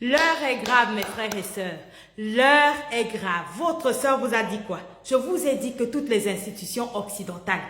L'heure est grave, mes frères et sœurs. L'heure est grave. Votre sœur vous a dit quoi? Je vous ai dit que toutes les institutions occidentales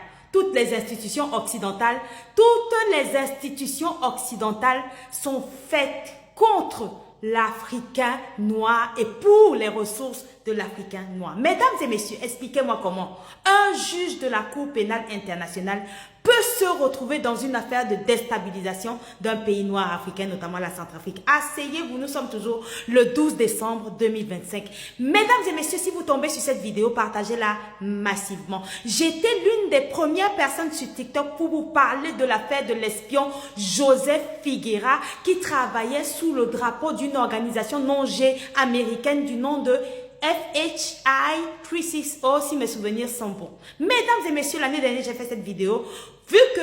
sont faites contre l'Africain noir et pour les ressources de l'Africain noir. Mesdames et messieurs, expliquez-moi comment un juge de la Cour pénale internationale peut se retrouver dans une affaire de déstabilisation d'un pays noir africain, notamment la Centrafrique. Asseyez-vous, nous sommes toujours le 12 décembre 2025. Mesdames et messieurs, si vous tombez sur cette vidéo, partagez-la massivement. J'étais l'une des premières personnes sur TikTok pour vous parler de l'affaire de l'espion Joseph Figuera qui travaillait sous le drapeau d'une organisation non-G américaine du nom de FHI 360, si mes souvenirs sont bons. Mesdames et messieurs, l'année dernière, j'ai fait cette vidéo. Vu que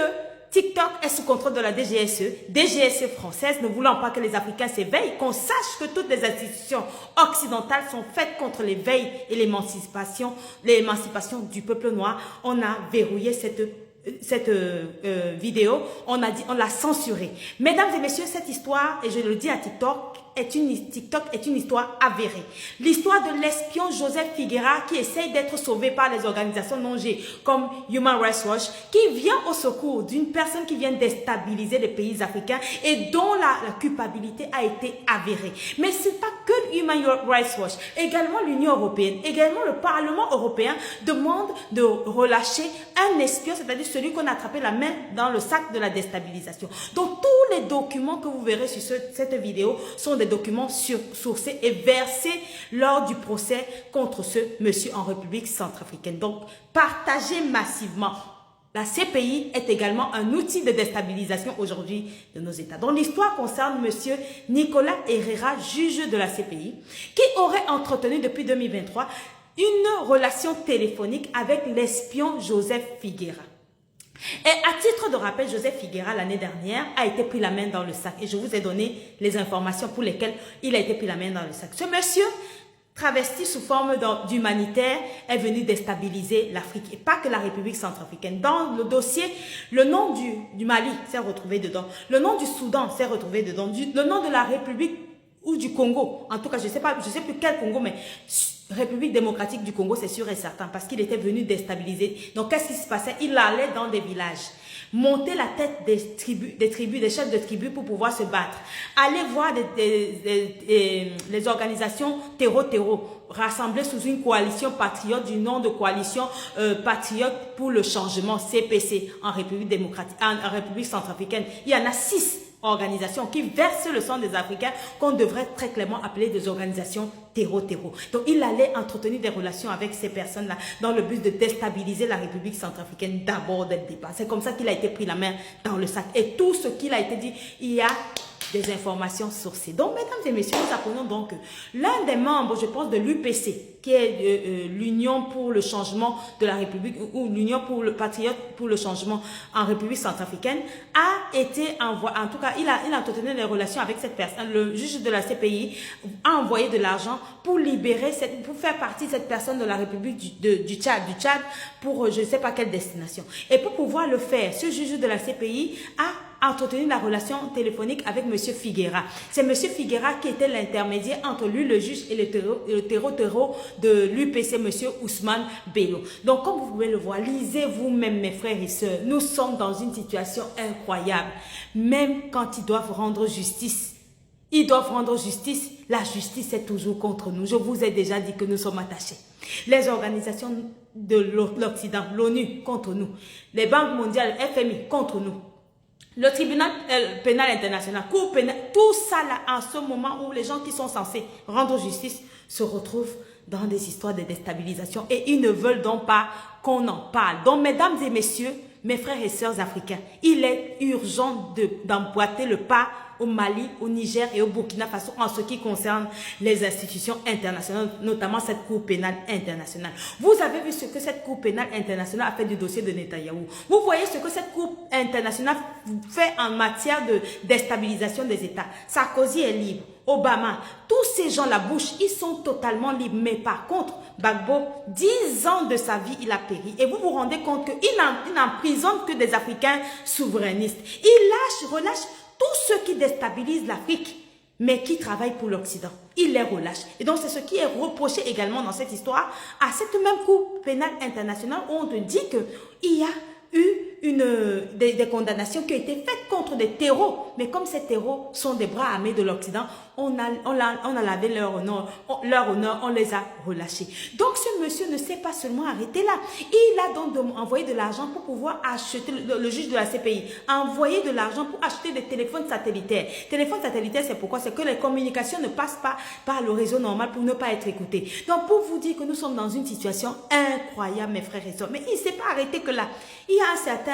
TikTok est sous contrôle de la DGSE française, ne voulant pas que les Africains s'éveillent, qu'on sache que toutes les institutions occidentales sont faites contre l'éveil et l'émancipation du peuple noir, on a verrouillé cette vidéo, on l'a censurée. Mesdames et messieurs, cette histoire, et je le dis à TikTok est une histoire avérée. L'histoire de l'espion Joseph Figuera qui essaye d'être sauvé par les organisations non-G comme Human Rights Watch, qui vient au secours d'une personne qui vient déstabiliser les pays africains et dont la culpabilité a été avérée. Mais ce n'est pas que Human Rights Watch, également l'Union européenne, également le Parlement européen demande de relâcher un espion, c'est-à-dire celui qu'on a attrapé la main dans le sac de la déstabilisation. Donc tous les documents que vous verrez sur cette vidéo sont des documents sourcés et versés lors du procès contre ce monsieur en République centrafricaine. Donc, partagez massivement. La CPI est également un outil de déstabilisation aujourd'hui de nos États. Donc, l'histoire concerne monsieur Nicolas Herrera, juge de la CPI, qui aurait entretenu depuis 2023 une relation téléphonique avec l'espion Joseph Figuera. Et à titre de rappel, Joseph Figuera, l'année dernière, a été pris la main dans le sac. Et je vous ai donné les informations pour lesquelles il a été pris la main dans le sac. Ce monsieur, travesti sous forme d'humanitaire, est venu déstabiliser l'Afrique. Et pas que la République centrafricaine. Dans le dossier, le nom du Mali s'est retrouvé dedans. Le nom du Soudan s'est retrouvé dedans. Le nom de la République ou du Congo. En tout cas, je sais plus quel Congo, mais République démocratique du Congo, c'est sûr et certain, parce qu'il était venu déstabiliser. Donc, qu'est-ce qui se passait? Il allait dans des villages, monter la tête des chefs de tribus pour pouvoir se battre, aller voir les organisations terreau, rassemblées sous une coalition patriote du nom de coalition patriote pour le changement, CPC, en République démocratique, en République centrafricaine. Il y en a 6 organisations qui versent le sang des Africains qu'on devrait très clairement appeler des organisations terreau. Donc, il allait entretenir des relations avec ces personnes-là dans le but de déstabiliser la République centrafricaine d'abord dès le départ. C'est comme ça qu'il a été pris la main dans le sac. Et tout ce qu'il a été dit, il y a des informations sourcées. Donc, mesdames et messieurs, nous apprenons donc que l'un des membres, je pense, de l'UPC, qui est l'Union pour le changement de la République, ou l'Union pour le patriote pour le changement en République centrafricaine, a été envoyé, en tout cas, il a entretenu des relations avec cette personne. Le juge de la CPI a envoyé de l'argent pour libérer, pour faire partie de cette personne de la République du Tchad, pour je ne sais pas quelle destination. Et pour pouvoir le faire, ce juge de la CPI a entretenu la relation téléphonique avec M. Figuera. C'est M. Figuera qui était l'intermédiaire entre lui, le juge, et le terreau de l'UPC, M. Ousmane Bello. Donc, comme vous pouvez le voir, lisez vous-même, mes frères et sœurs. Nous sommes dans une situation incroyable. Même quand ils doivent rendre justice, la justice est toujours contre nous. Je vous ai déjà dit que nous sommes attachés. Les organisations de l'Occident, l'ONU contre nous, les banques mondiales, FMI contre nous, le tribunal pénal international, cour pénale, tout ça là, en ce moment où les gens qui sont censés rendre justice se retrouvent dans des histoires de déstabilisation et ils ne veulent donc pas qu'on en parle. Donc, mesdames et messieurs, mes frères et sœurs africains, il est urgent d'emboîter le pas au Mali, au Niger et au Burkina Faso en ce qui concerne les institutions internationales, notamment cette Cour pénale internationale. Vous avez vu ce que cette Cour pénale internationale a fait du dossier de Netanyahou. Vous voyez ce que cette Cour internationale fait en matière de déstabilisation des États. Sarkozy est libre. Obama, tous ces gens, la bouche, ils sont totalement libres. Mais par contre, Gbagbo, 10 ans de sa vie, il a péri. Et vous vous rendez compte qu'il n'emprisonne que des Africains souverainistes. Il relâche tous ceux qui déstabilisent l'Afrique. mais qui travaillent pour l'Occident. Il les relâche. Et donc, c'est ce qui est reproché également dans cette histoire à cette même Cour pénale internationale où on te dit qu'il y a eu des condamnations qui ont été faites contre des terreaux. Mais comme ces terreaux sont des bras armés de l'Occident, on a lavé leur honneur, on les a relâchés. Donc ce monsieur ne s'est pas seulement arrêté là. Il a donc envoyé de l'argent pour pouvoir acheter, le juge de la CPI a envoyé de l'argent pour acheter des téléphones satellitaires. Téléphones satellitaires, c'est pourquoi? C'est que les communications ne passent pas par le réseau normal pour ne pas être écoutées. Donc pour vous dire que nous sommes dans une situation incroyable, mes frères et sœurs. Mais il ne s'est pas arrêté que là. Il y a un certain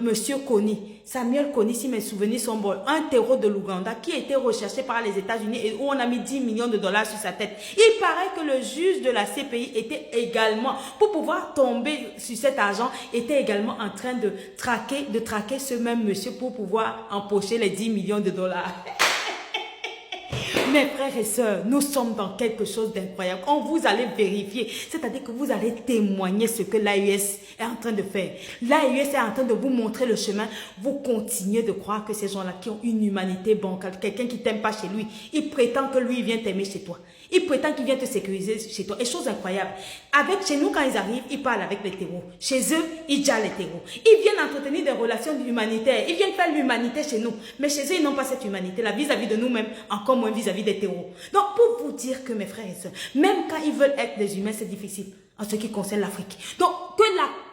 monsieur Kony, Samuel Kony, si mes souvenirs sont bons, un terreau de l'Ouganda qui a été recherché par les États-Unis et où on a mis 10 millions de dollars sur sa tête. Il paraît que le juge de la CPI était également, pour pouvoir tomber sur cet argent, était également en train de traquer ce même monsieur pour pouvoir empocher les 10 millions de dollars. Mes frères et sœurs, nous sommes dans quelque chose d'incroyable. Quand vous allez vérifier, c'est-à-dire que vous allez témoigner ce que l'AES est en train de faire. L'AES est en train de vous montrer le chemin. Vous continuez de croire que ces gens-là qui ont une humanité bancale, quelqu'un qui ne t'aime pas chez lui, il prétend que lui, il vient t'aimer chez toi. Il prétend qu'il vient te sécuriser chez toi. Et chose incroyable, chez nous, quand ils arrivent, ils parlent avec les terreaux. Chez eux, ils jalent les terreaux. Ils viennent entretenir des relations humanitaires. Ils viennent faire l'humanité chez nous. Mais chez eux, ils n'ont pas cette humanité-là vis-à-vis de nous-mêmes, encore moins vis-à-vis des terreaux. Donc, pour vous dire que, mes frères et sœurs, même quand ils veulent être des humains, c'est difficile en ce qui concerne l'Afrique. Donc,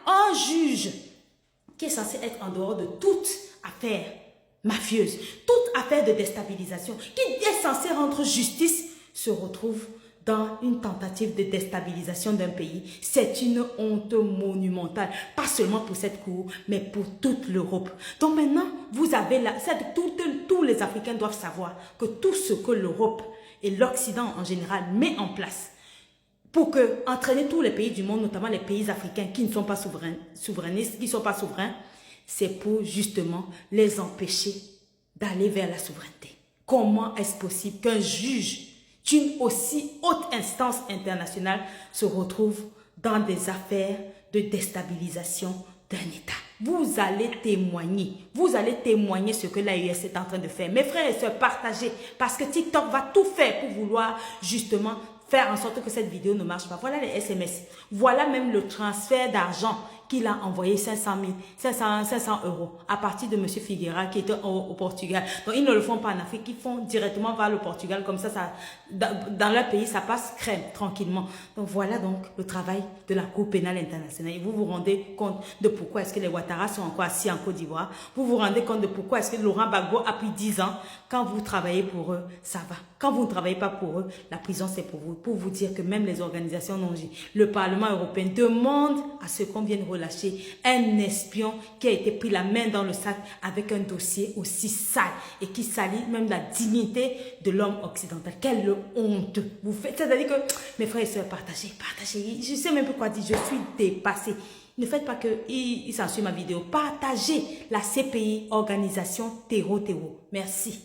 un juge qui est censé être en dehors de toute affaire mafieuse, toute affaire de déstabilisation, qui est censé rendre justice, se retrouve dans une tentative de déstabilisation d'un pays. C'est une honte monumentale, pas seulement pour cette cour, mais pour toute l'Europe. Donc maintenant, vous avez là, tous les Africains doivent savoir que tout ce que l'Europe et l'Occident en général met en place pour entraîner tous les pays du monde, notamment les pays africains qui ne sont pas souverainistes, qui ne sont pas souverains, c'est pour justement les empêcher d'aller vers la souveraineté. Comment est-ce possible qu'un juge d'une aussi haute instance internationale se retrouve dans des affaires de déstabilisation d'un État? Vous allez témoigner ce que l'AES est en train de faire. Mes frères et sœurs, partagez, parce que TikTok va tout faire pour vouloir justement faire en sorte que cette vidéo ne marche pas. Voilà les SMS. Voilà même le transfert d'argent qu'il a envoyé 500 € à partir de M. Figueira qui était au Portugal. Donc, ils ne le font pas en Afrique, ils font directement vers le Portugal. Comme ça, dans leur pays, ça passe crème, tranquillement. Donc, voilà donc le travail de la Cour pénale internationale. Et vous vous rendez compte de pourquoi est-ce que les Ouattara sont encore assis en Côte d'Ivoire. Vous vous rendez compte de pourquoi est-ce que Laurent Gbagbo a pris 10 ans. Quand vous travaillez pour eux, ça va. Quand vous ne travaillez pas pour eux, la prison c'est pour vous. Pour vous dire que même les organisations non, le Parlement européen demande à ce qu'on vienne relâcher un espion qui a été pris la main dans le sac avec un dossier aussi sale et qui salit même la dignité de l'homme occidental. Quelle honte vous faites. C'est-à-dire que, mes frères et sœurs, partagez. Je ne sais même pas quoi dire, je suis dépassée. Ne faites pas qu'il censurent ma vidéo. Partagez la CPI, organisation terreau. Merci.